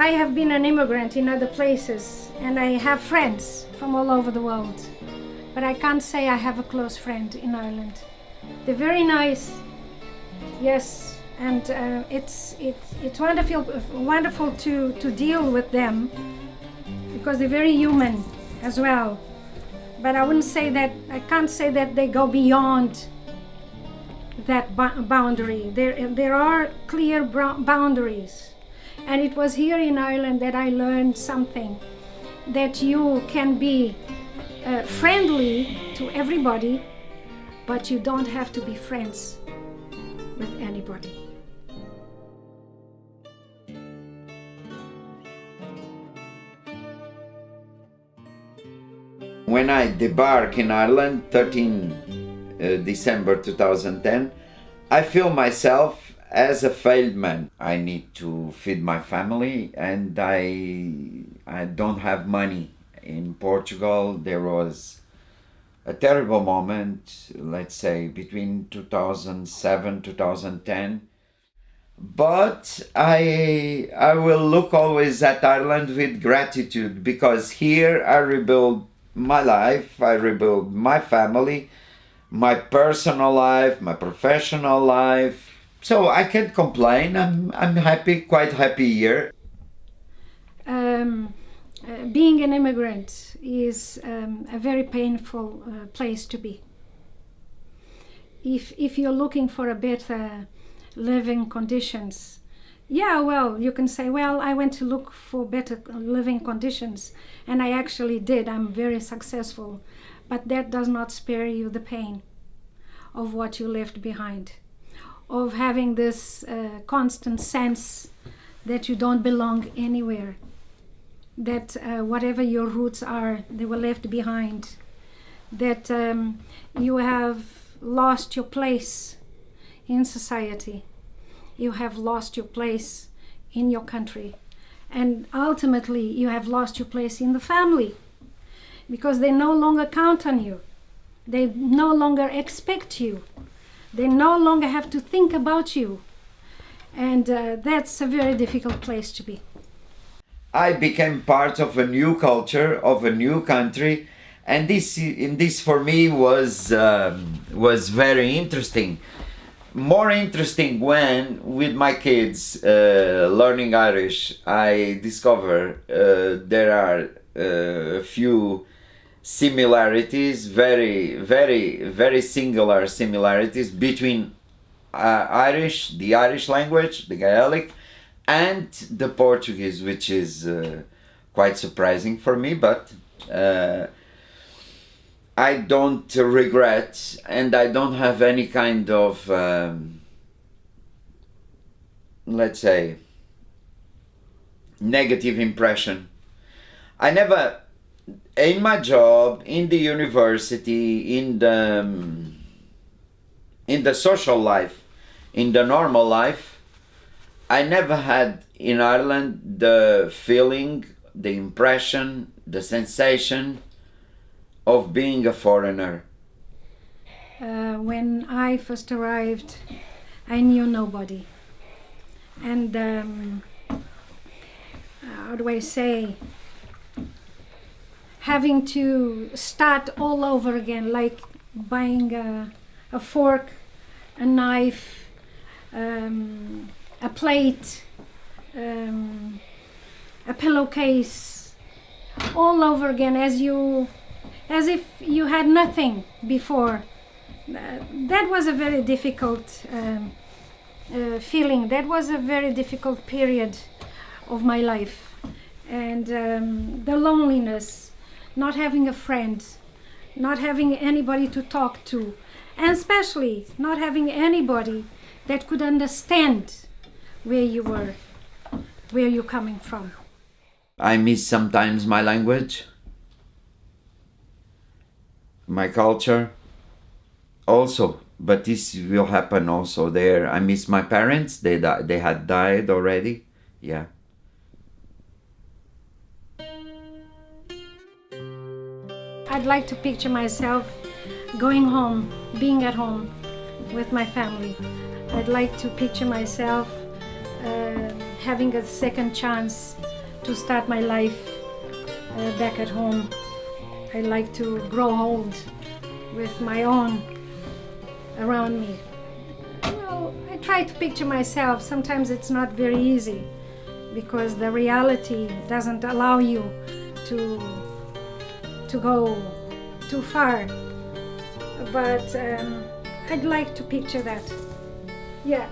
I have been an immigrant in other places and I have friends from all over the world, but I can't say I have a close friend in Ireland. They're very nice, yes, and it's wonderful to deal with them because they're very human as well. But I can't say that they go beyond that boundary. There are clear boundaries. And it was here in Ireland that I learned something, that you can be friendly to everybody, but you don't have to be friends with anybody. When I debark in Ireland, 13 December 2010, I feel myself as a failed man. I need to feed my family and I don't have money. In Portugal there was a terrible moment, let's say between 2007 2010. But I will look always at Ireland with gratitude, because here I rebuild my life, I rebuild my family, my personal life, my professional life. So I can't complain. I'm happy, quite happy here. Being an immigrant is a very painful place to be. If you're looking for a better living conditions, yeah, well, you can say, well, I went to look for better living conditions, and I actually did. I'm very successful, but that does not spare you the pain of what you left behind, of having this constant sense that you don't belong anywhere, that whatever your roots are, they were left behind, that you have lost your place in society, you have lost your place in your country, and ultimately you have lost your place in the family, because they no longer count on you, they no longer expect you, they no longer have to think about you, and that's a very difficult place to be. I became part of a new culture, of a new country, and this for me was very interesting. More interesting when, with my kids learning Irish, I discover there are a few similarities, very singular similarities between Irish, the Irish language, the Gaelic, and the Portuguese, which is quite surprising for me, but I don't regret, and I don't have any kind of, let's say, negative impression. I never, in my job, in the university, in the social life, in the normal life, I never had in Ireland the feeling, the impression, the sensation of being a foreigner. When I first arrived, I knew nobody. And how do I say, having to start all over again, like buying a fork, a knife, a plate, a pillowcase, all over again, as if you had nothing before. That was a very difficult feeling. That was a very difficult period of my life. And the loneliness, not having a friend, not having anybody to talk to, and especially not having anybody that could understand where you were, where you're coming from. I miss sometimes my language, my culture also, but this will happen also there. I miss my parents. They had died already. Yeah. I'd like to picture myself going home, being at home with my family. I'd like to picture myself having a second chance to start my life back at home. I like to grow old with my own around me. Well, I try to picture myself. Sometimes it's not very easy because the reality doesn't allow you to go too far. But I'd like to picture that. Yeah.